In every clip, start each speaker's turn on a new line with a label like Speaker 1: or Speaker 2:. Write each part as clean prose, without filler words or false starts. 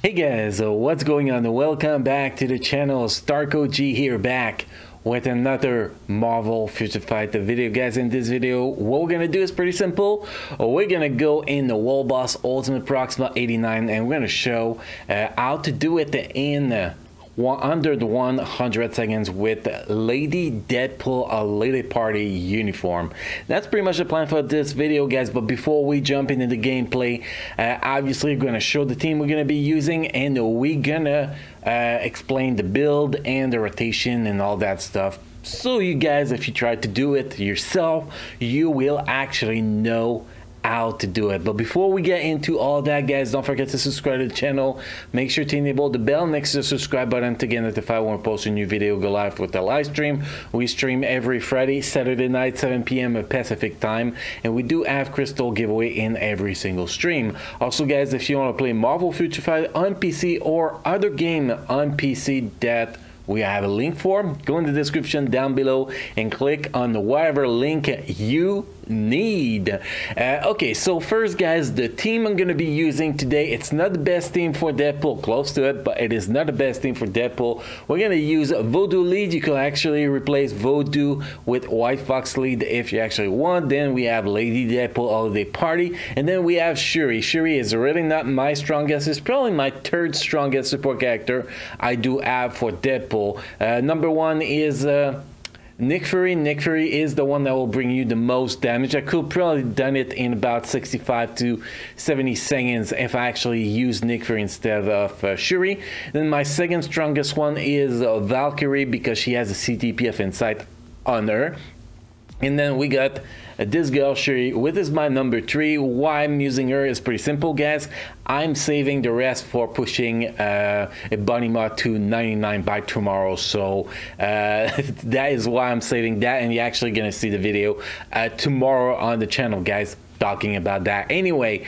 Speaker 1: Hey guys, what's going on? Welcome back to the channel. Starco G here, back with another Marvel Future Fight video. Guys, in this video, what we're gonna do is pretty simple. We're gonna go in the World Boss Ultimate Proxima 89 and we're gonna show how to do it in under the 100 seconds with Lady Deadpool, a Lady Party uniform. That's pretty much the plan for this video, guys. But before we jump into the gameplay, obviously we're going to show the team we're going to be using, and we're going to explain the build and the rotation and all that stuff. So you guys, if you try to do it yourself, you will actually know how to do it. But before we get into all that, guys, don't forget to subscribe to the channel. Make sure to enable the bell next to the subscribe button to get notified when we post a new video. Go live with the live stream. We stream every Friday, Saturday night, 7 p.m. Pacific time, and we do have crystal giveaway in every single stream. Also, guys, if you want to play Marvel Future Fight on PC or other game on PC that we have a link for, go in the description down below and click on whatever link you need. Okay, so first, guys, the team I'm going to be using today, it's not the best team for Deadpool, close to it, but it is not the best team for Deadpool. We're going to use Voodoo lead. You can actually replace Voodoo with White Fox lead if you actually want. Then we have Lady Deadpool Holiday Party, and then we have Sheree. Sheree is really not my strongest. It's probably my third strongest support character I do have for Deadpool. Number one is Nick Fury. Nick Fury is the one that will bring you the most damage. I could probably done it in about 65 to 70 seconds if I actually use Nick Fury instead of Shuri. Then my second strongest one is Valkyrie, because she has a CTP of Insight on her. And then we got this girl, Sheree, which is my number 3. Why I'm using her is pretty simple, guys. I'm saving the rest for pushing a body mod to 99 by tomorrow. So that is why I'm saving that. And you're actually going to see the video tomorrow on the channel, guys, talking about that. Anyway,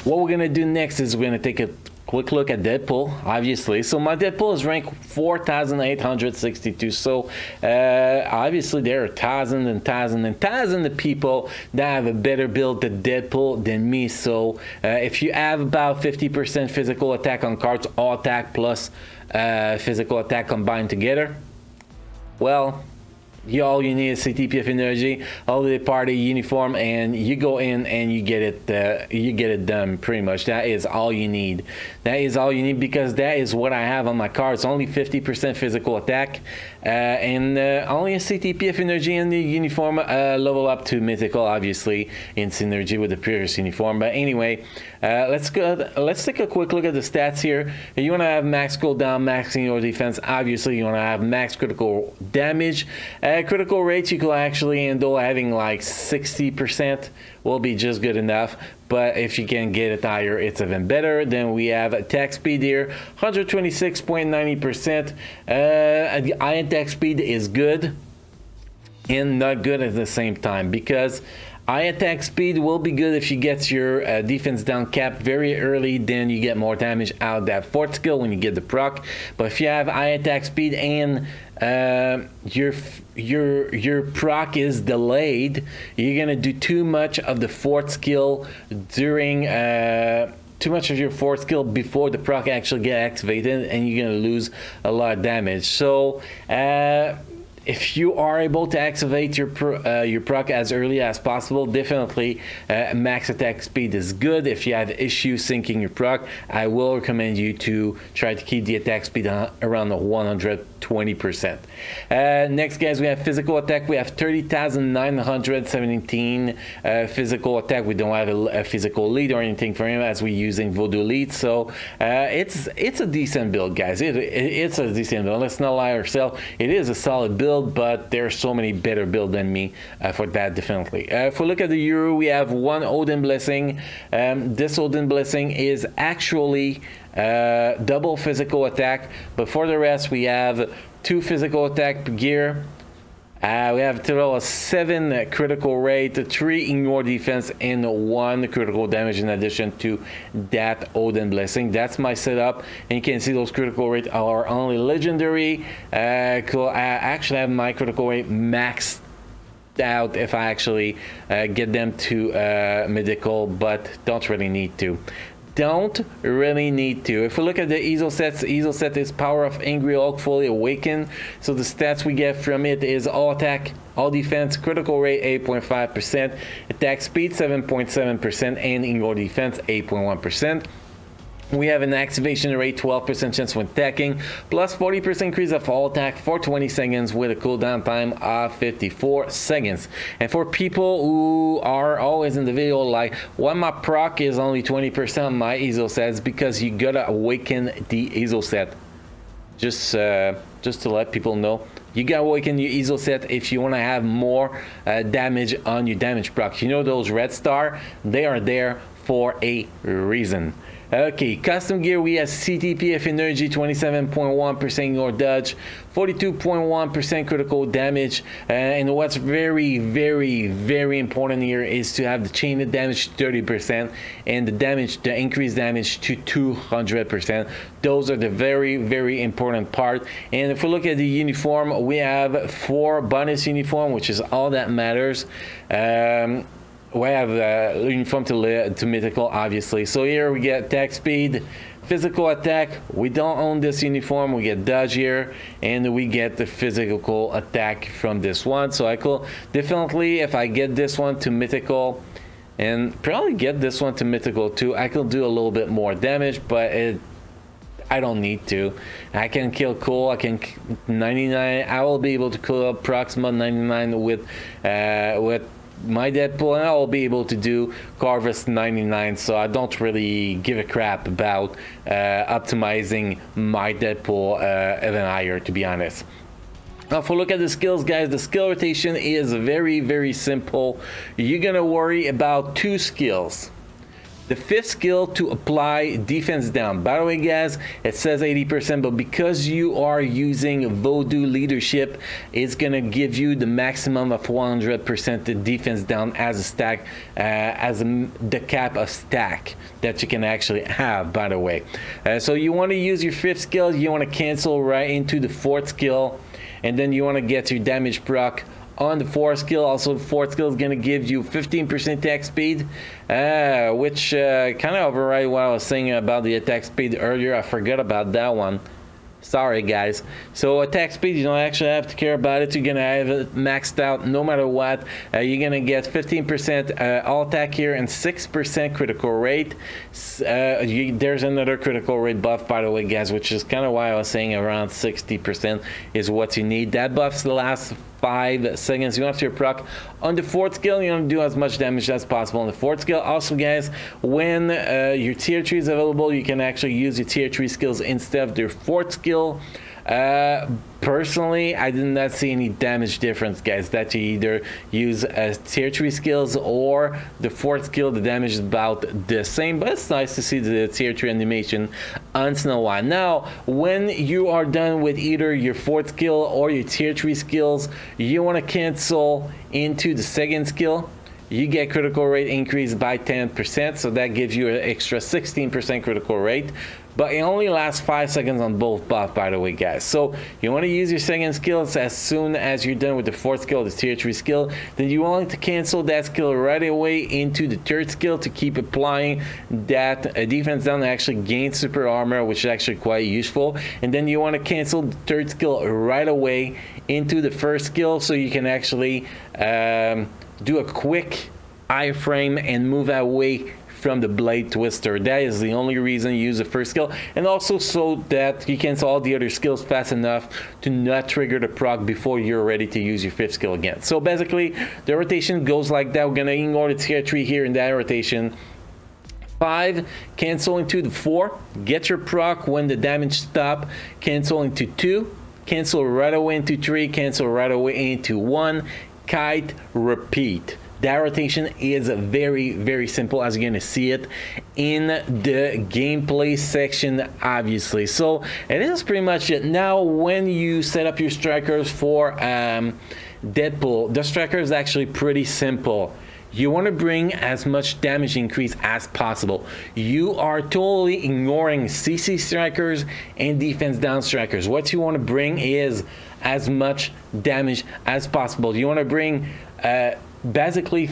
Speaker 1: what we're going to do next is we're going to take a quick look at Deadpool, obviously. So my Deadpool is ranked 4,862. So obviously there are thousands and thousands and thousands of people that have a better build than Deadpool than me. So if you have about 50% physical attack on cards, all attack plus physical attack combined together, well, all you need is CTP of energy, Holiday Party uniform, and you go in and you get it done. Pretty much that is all you need. That is all you need, because that is what I have on my cards. Only 50% physical attack and only a CTP of energy in the uniform. Level up to mythical, obviously, in synergy with the previous uniform. But anyway, let's take a quick look at the stats here. You want to have max cooldown, maxing your defense. Obviously you want to have max critical damage. Critical rates, you can actually handle having like 60% will be just good enough, but if you can get it higher, it's even better. Then we have attack speed here, 126.90%. High attack speed is good and not good at the same time, because high attack speed will be good if you get your defense down cap very early. Then you get more damage out of that fourth skill when you get the proc. But if you have high attack speed and your proc is delayed, you're gonna do too much of the fourth skill during too much of your fourth skill before the proc actually get activated, and you're gonna lose a lot of damage. So if you are able to activate your proc as early as possible, definitely max attack speed is good. If you have issues syncing your proc, I will recommend you to try to keep the attack speed around 120%. Next, guys, we have physical attack. We have 30,917 physical attack. We don't have a physical lead or anything for him, as we're using Voodoo lead. So it's a decent build, guys. It's a decent build. Let's not lie ourselves. It is a solid build, but there are so many better builds than me for that, definitely. If we look at the Euro, we have one Odin Blessing. This Odin Blessing is actually double physical attack, but for the rest we have 2 physical attack gear. We have a total of 7 critical rate, 3 ignore defense, and 1 critical damage in addition to that Odin Blessing. That's my setup, and you can see those critical rates are only legendary. I actually have my critical rate maxed out if I actually get them to medical, but don't really need to. don't really need to. If we look at the easel sets, the easel set is Power of Angry Hulk Fully Awakened. So the stats we get from it is all attack, all defense, critical rate 8.5%, attack speed 7.7%, and indoor defense 8.1%. We have an activation rate 12% chance when attacking, plus 40% increase of all attack for 20 seconds with a cooldown time of 54 seconds. And for people who are always in the video like, why my proc is only 20% on my easel sets, because you gotta awaken the easel set. Just to let people know, you gotta awaken your easel set if you want to have more damage on your damage proc. You know those red star, they are there for a reason. Okay, custom gear, we have CTPF energy, 27.1% ignore dodge, 42.1% critical damage, and what's very important here is to have the chain of damage to 30% and the increased damage to 200%. Those are the very important part. And if we look at the uniform, we have 4 bonus uniform, which is all that matters. We have uniform to mythical, obviously. So here we get attack speed, physical attack. We don't own this uniform. We get dodge here, and we get the physical attack from this one. So I could definitely, if I get this one to mythical, and probably get this one to mythical too, I could do a little bit more damage, but I don't need to. I can kill Cole. I can 99. I will be able to kill Proxima 99 with my Deadpool, and I'll be able to do Carvest 99, so I don't really give a crap about optimizing my Deadpool even higher, to be honest. Now if we look at the skills, guys, the skill rotation is very simple. You're gonna worry about 2 skills. The 5th skill to apply defense down. By the way, guys, it says 80%, but because you are using Voodoo Leadership, it's gonna give you the maximum of 100% defense down as a stack, the cap of stack that you can actually have, by the way. So you want to use your 5th skill, you want to cancel right into the 4th skill, and then you want to get your damage proc on the 4th skill. Also, the 4th skill is going to give you 15% attack speed, which kind of override what I was saying about the attack speed earlier. I forgot about that one. Sorry, guys. So attack speed, you don't actually have to care about it. You're going to have it maxed out no matter what. You're going to get 15% all attack here and 6% critical rate. There's another critical rate buff, by the way, guys, which is kind of why I was saying around 60% is what you need. That buff's the last 5 seconds. You want your proc on the 4th skill. You want to do as much damage as possible on the 4th skill. Also, guys, when your tier 3 is available, you can actually use your tier 3 skills instead of your 4th skill. Personally, I did not see any damage difference, guys, that you either use tier 3 skills or the 4th skill. The damage is about the same, but it's nice to see the tier 3 animation once in a while. Now, when you are done with either your 4th skill or your tier 3 skills, you want to cancel into the 2nd skill. You get critical rate increased by 10%, so that gives you an extra 16% critical rate. But it only lasts 5 seconds on both buff, by the way, guys. So you want to use your 2nd skills as soon as you're done with the 4th skill, the tier 3 skill. Then you want to cancel that skill right away into the 3rd skill to keep applying that defense down and actually gain super armor, which is actually quite useful. And then you want to cancel the 3rd skill right away into the 1st skill, so you can actually do a quick iframe and move away from the blade twister. That is the only reason you use the 1st skill, and also so that you cancel all the other skills fast enough to not trigger the proc before you're ready to use your 5th skill again. So basically the rotation goes like that. We're gonna ignore the tier 3 here in that rotation. 5, cancel into the 4, get your proc when the damage stop, cancel into 2, cancel right away into 3, cancel right away into 1, kite, repeat. That rotation is very simple, as you're gonna see it in the gameplay section, obviously. So it is pretty much it. Now when you set up your strikers for Deadpool, the striker is actually pretty simple. You want to bring as much damage increase as possible. You are totally ignoring CC strikers and defense down strikers. What you want to bring is as much damage as possible. You want to bring basically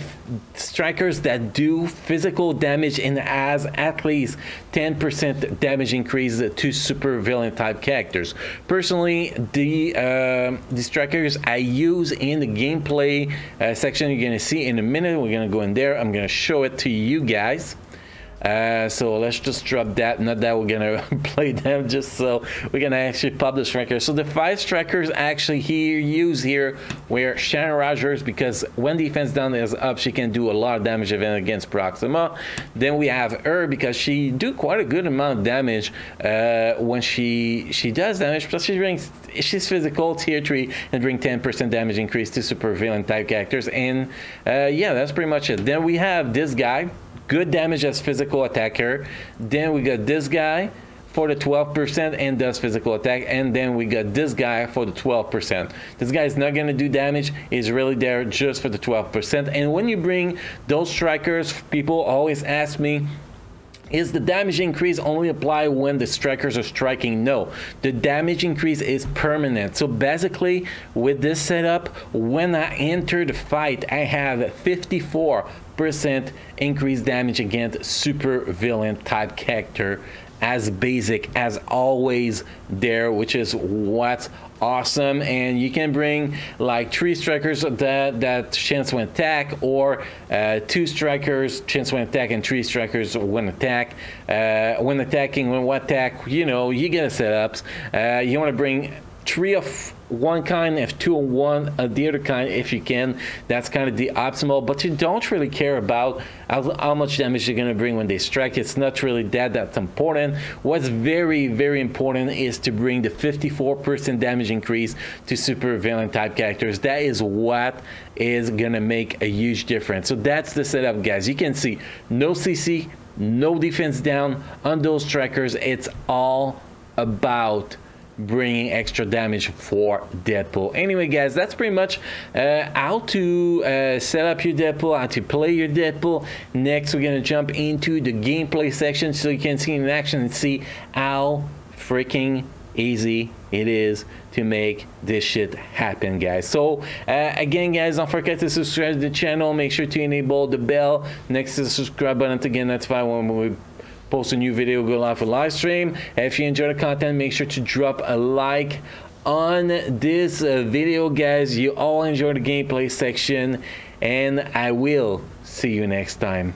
Speaker 1: strikers that do physical damage and has at least 10% damage increase to super villain type characters. Personally, the strikers I use in the gameplay section, you're gonna see in a minute. We're gonna go in there. I'm gonna show it to you guys. So let's just drop that. Not that we're gonna play them, just so we're gonna actually pop the strikers. So the 5 strikers actually use here where Sharon Rogers, because when defense down is up, she can do a lot of damage event against Proxima. Then we have her because she do quite a good amount of damage when she does damage. Plus she's physical, tier 3, and bring 10% damage increase to super villain type characters. And yeah, that's pretty much it. Then we have this guy. Good damage as physical attacker. Then we got this guy for the 12% and does physical attack. And then we got this guy for the 12%. This guy is not going to do damage. He's really there just for the 12%. And when you bring those strikers, people always ask me, is the damage increase only apply when the strikers are striking? No, the damage increase is permanent. So basically with this setup, when I enter the fight, I have 54% increased damage against super villain type character as basic as always there, which is what's awesome. And you can bring like 3 strikers that chance when attack, or 2 strikers chance when attack and 3 strikers when attack. When attacking, when what attack, you know, you get setups. You want to bring 3 of one kind, if 2 of one of the other kind if you can. That's kind of the optimal, but you don't really care about how much damage you're going to bring when they strike. It's not really that's important. What's very, very important is to bring the 54% damage increase to super villain type characters. That is what is going to make a huge difference. So that's the setup, guys. You can see no CC, no defense down on those strikers. It's all about bringing extra damage for Deadpool. Anyway, guys, that's pretty much how to set up your Deadpool, how to play your Deadpool. Next, we're gonna jump into the gameplay section so you can see in action and see how freaking easy it is to make this shit happen, guys. So again, guys, don't forget to subscribe to the channel. Make sure to enable the bell next to the subscribe button to get notified when we post a new video, go live for live stream. If you enjoy the content, make sure to drop a like on this video, guys. You all enjoy the gameplay section, and I will see you next time.